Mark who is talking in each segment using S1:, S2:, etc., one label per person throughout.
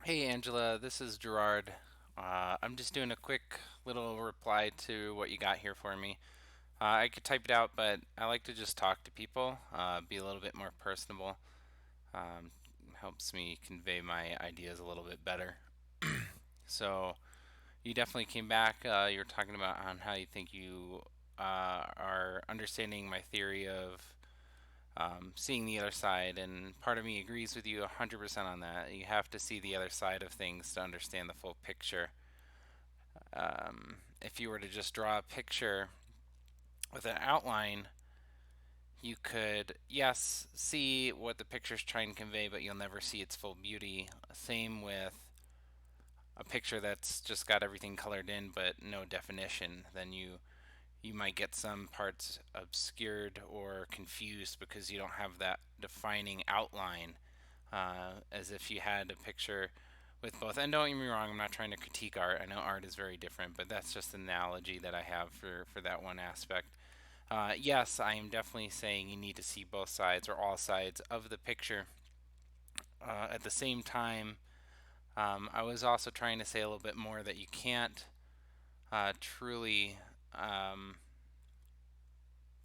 S1: Hey Angela, this is Gerard. I'm just doing a quick little reply to what you got here for me. I could type it out, but I like to just talk to people, be a little bit more personable. Um, Helps me convey my ideas a little bit better. So you definitely came back. You were talking about on how you think you are understanding my theory of seeing the other side, and part of me agrees with you 100% on that. You have to see the other side of things to understand the full picture. If you were to just draw a picture with an outline, you could, yes, see what the picture's trying to convey, but you'll never see its full beauty. Same with a picture that's just got everything colored in but no definition. Then you might get some parts obscured or confused because you don't have that defining outline, as if you had a picture with both. And don't get me wrong, I'm not trying to critique art. I know art is very different, but that's just an analogy that I have for that one aspect. Yes, I am definitely saying you need to see both sides or all sides of the picture. At the same time, I was also trying to say a little bit more that you can't truly, um,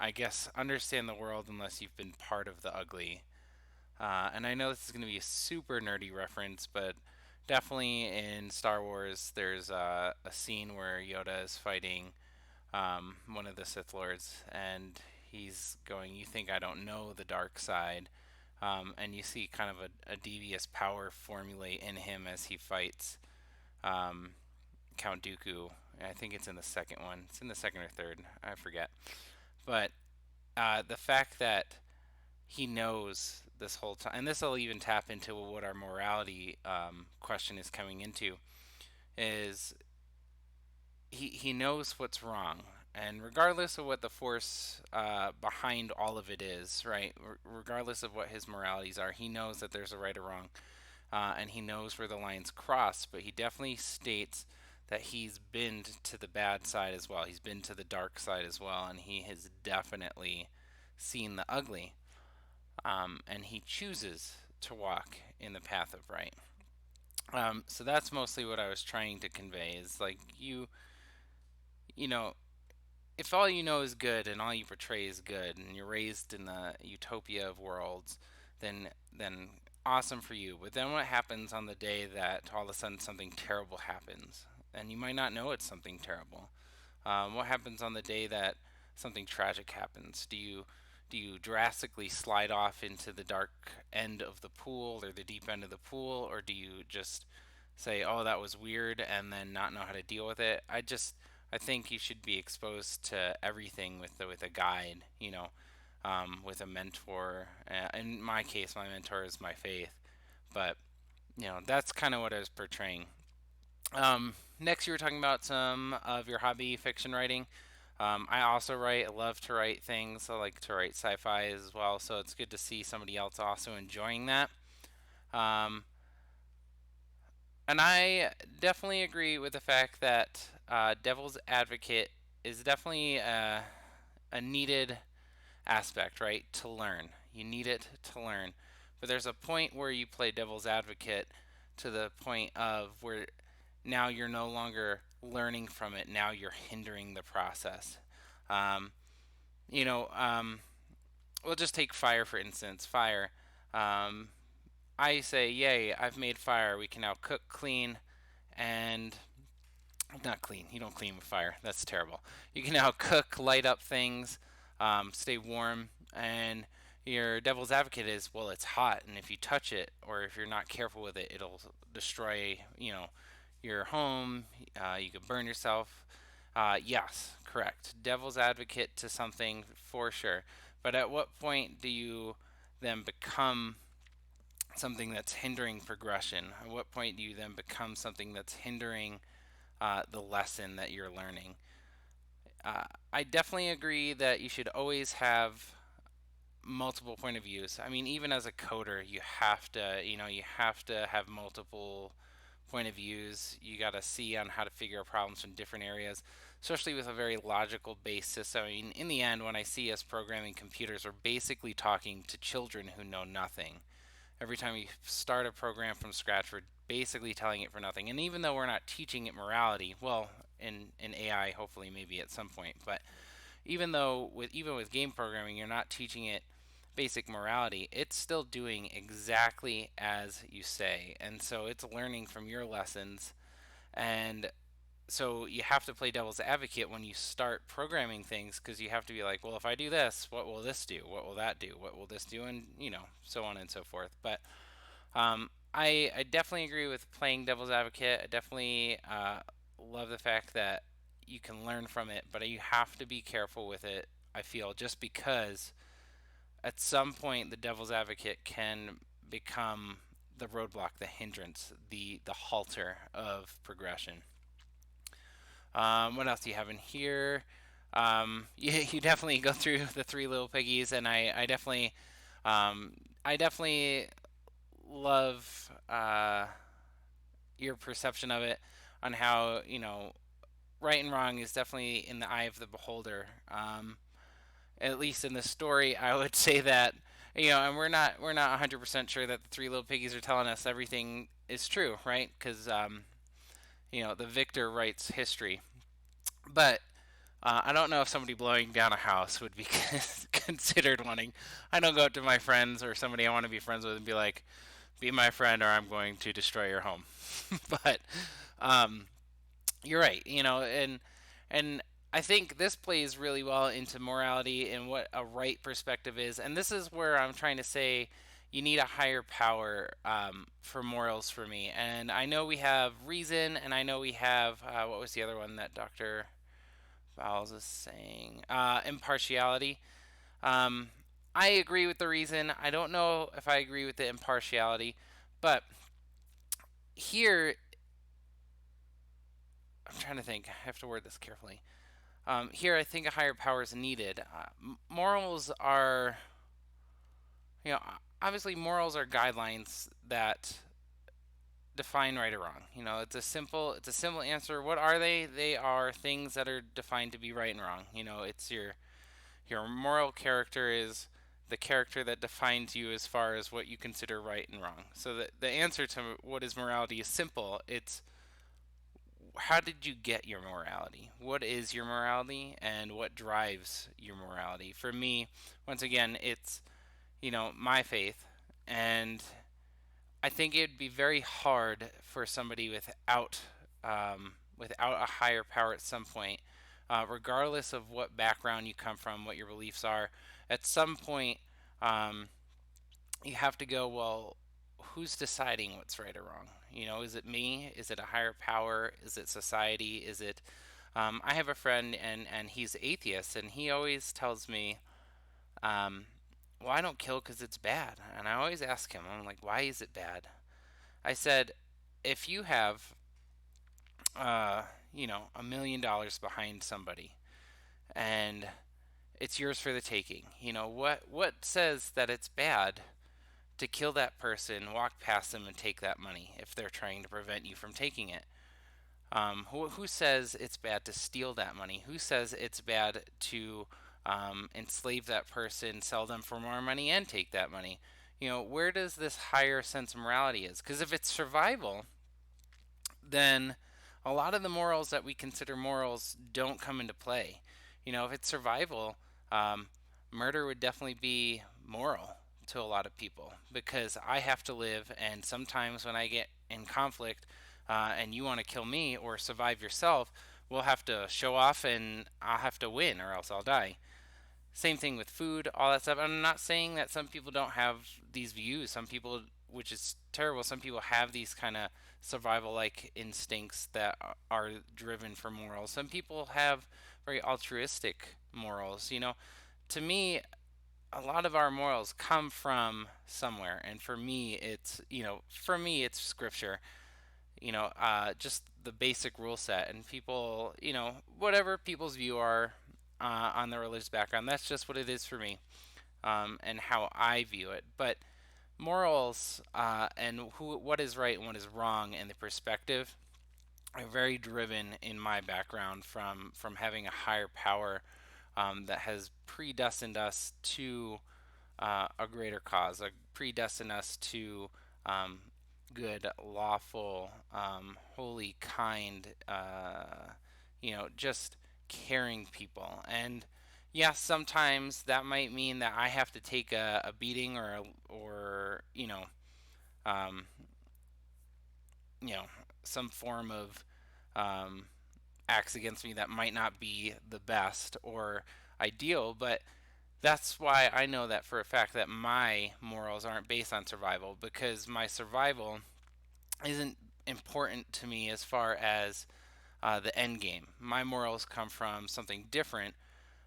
S1: I guess, understand the world unless you've been part of the ugly. And I know this is going to be a super nerdy reference, but definitely in Star Wars, there's a scene where Yoda is fighting one of the Sith Lords, and he's going, "You think I don't know the dark side?" And you see kind of a devious power formulate in him as he fights um, Count Dooku. I think it's in the second one. It's in the second or third. I forget. But the fact that he knows this whole time, and this will even tap into what our morality question is coming into, is he knows what's wrong, and regardless of what the force behind all of it is, right? Regardless of what his moralities are, he knows that there's a right or wrong, and he knows where the lines cross. But he definitely states that he's been to the bad side as well. He's been to the dark side as well, and he has definitely seen the ugly. And he chooses to walk in the path of right. So that's mostly what I was trying to convey. Is like you know, if all you know is good and all you portray is good, and you're raised in the utopia of worlds, then awesome for you. But then what happens on the day that all of a sudden something terrible happens, and you might not know it's something terrible? What happens on the day that something tragic happens? Do you drastically slide off into the dark end of the pool or the deep end of the pool, or do you just say, "Oh, that was weird," and then not know how to deal with it? I think you should be exposed to everything with a guide, with a mentor. In my case, my mentor is my faith, but that's kind of what I was portraying. Next, you were talking about some of your hobby fiction writing. I also write. I love to write things. I like to write sci-fi as well. So it's good to see somebody else also enjoying that. Um, and I definitely agree with the fact that Devil's Advocate is definitely a needed aspect, right? To learn. You need it to learn. But there's a point where you play devil's advocate to the point of where now you're no longer learning from it. Now you're hindering the process. Um, you know, um, we'll just take fire for instance. Fire. Um, I say, yay, I've made fire. We can now cook clean and not clean. You don't clean with fire. That's terrible. You can now cook, light up things, stay warm, and your devil's advocate is, well, it's hot, and if you touch it or if you're not careful with it, it'll destroy, your home. You could burn yourself. Yes, correct. Devil's advocate to something for sure. But at what point do you then become something that's hindering progression? At what point do you then become something that's hindering the lesson that you're learning? I definitely agree that you should always have multiple point of views. I mean, even as a coder, you have to have multiple point of views. You got to see on how to figure out problems from different areas, especially with a very logical based system. I mean, in the end, when I see us programming computers, we're basically talking to children who know nothing. Every time you start a program from scratch, we're basically telling it for nothing. And even though we're not teaching it morality, well, in AI, hopefully, maybe at some point, but even with game programming, you're not teaching it basic morality. It's still doing exactly as you say, and so it's learning from your lessons. And so you have to play devil's advocate when you start programming things, because you have to be like, well, if I do this, what will this do? What will that do? What will this do? And so on and so forth. But I definitely agree with playing devil's advocate. I definitely love the fact that you can learn from it, but you have to be careful with it. I feel, just because at some point the devil's advocate can become the roadblock, the hindrance, the halter of progression. What else do you have in here? You definitely go through the three little piggies, and I definitely love your perception of it, on how right and wrong is definitely in the eye of the beholder. At least in this story, I would say that, and we're not 100% sure that the three little piggies are telling us everything is true, right? Because the victor writes history. But I don't know if somebody blowing down a house would be considered wanting. I don't go up to my friends or somebody I want to be friends with and be like, "Be my friend, or I'm going to destroy your home." But um, you're right, and I think this plays really well into morality and what a right perspective is. And this is where I'm trying to say you need a higher power for morals for me. And I know we have reason, and I know we have what was the other one that Dr. Fowles is saying? Impartiality. Um, I agree with the reason. I don't know if I agree with the impartiality, but here I'm trying to think. I have to word this carefully. Here, I think a higher power is needed. Morals are, you know, obviously morals are guidelines that define right or wrong. It's a simple answer. What are they? They are things that are defined to be right and wrong. It's your moral character is the character that defines you as far as what you consider right and wrong. So the answer to what is morality is simple. It's, how did you get your morality? What is your morality, and what drives your morality? For me, once again, it's my faith. And I think it'd be very hard for somebody without a higher power at some point, regardless of what background you come from, what your beliefs are. At some point, um, you have to go, well, who's deciding what's right or wrong? Is it me? Is it a higher power? Is it society? Is it? I have a friend, and he's atheist, and he always tells me, um, well, I don't kill because it's bad. And I always ask him, I'm like, why is it bad? I said, if you have, uh, $1 million behind somebody, and it's yours for the taking, what says that it's bad to kill that person, walk past them, and take that money if they're trying to prevent you from taking it? Who says it's bad to steal that money? Who says it's bad to enslave that person, sell them for more money, and take that money? Where does this higher sense of morality is? Because if it's survival, then a lot of the morals that we consider morals don't come into play. If it's survival, um, murder would definitely be moral to a lot of people, because I have to live, and sometimes when I get in conflict, and you want to kill me or survive yourself, we'll have to show off, and I'll have to win, or else I'll die. Same thing with food, all that stuff. I'm not saying that some people don't have these views. Some people, which is terrible, some people have these kind of survival like instincts that are driven for morals. Some people have very altruistic morals. To me, a lot of our morals come from somewhere, and for me it's scripture. Just the basic rule set, and people, whatever people's view are on the religious background, that's just what it is for me, and how I view it. But morals, and what is right and what is wrong, and the perspective are very driven in my background from having a higher power that has predestined us to a greater cause, predestine us to um, good, lawful, holy, kind, just caring people. And yes, sometimes that might mean that I have to take a beating or um, you know, some form of um, acts against me that might not be the best or ideal, but that's why I know that for a fact that my morals aren't based on survival, because my survival isn't important to me as far as the end game. My morals come from something different.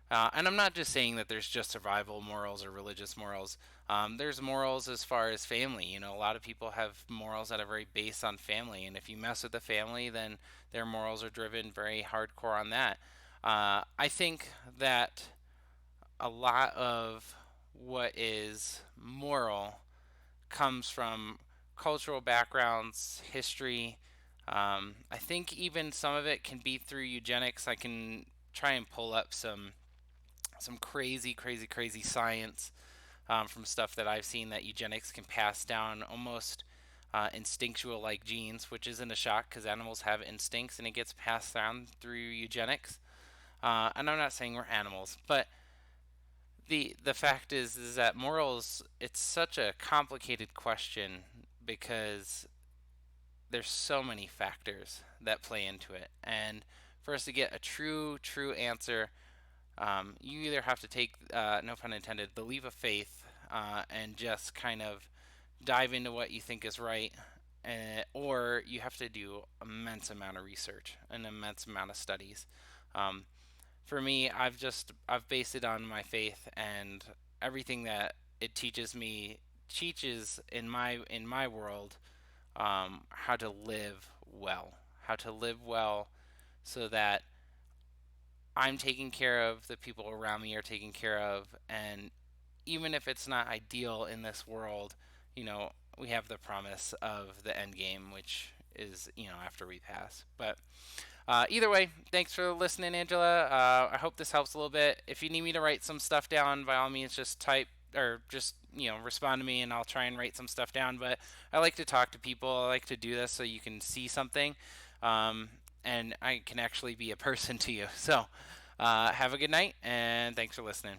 S1: And I'm not just saying that there's just survival morals or religious morals. There's morals as far as family. A lot of people have morals that are very based on family. And if you mess with the family, then their morals are driven very hardcore on that. I think that a lot of what is moral comes from cultural backgrounds, history. I think even some of it can be through eugenics. I can try and pull up some crazy, crazy, crazy science from stuff that I've seen that eugenics can pass down almost instinctual like genes, which isn't a shock because animals have instincts and it gets passed down through eugenics. And I'm not saying we're animals, but the fact is that morals, it's such a complicated question because there's so many factors that play into it. And for us to get a true answer, you either have to take, no pun intended, the leap of faith and just kind of dive into what you think is right, or you have to do immense amount of research, an immense amount of studies. Um, for me, I've based it on my faith and everything that it teaches me teaches in my world how to live well, so that I'm taken care of, the people around me are taken care of, and even if it's not ideal in this world, we have the promise of the end game, which is after we pass. But either way, thanks for listening, Angela. I hope this helps a little bit. If you need me to write some stuff down, by all means, just type or just respond to me, and I'll try and write some stuff down. But I like to talk to people. I like to do this so you can see something, um, and I can actually be a person to you. So have a good night, and thanks for listening.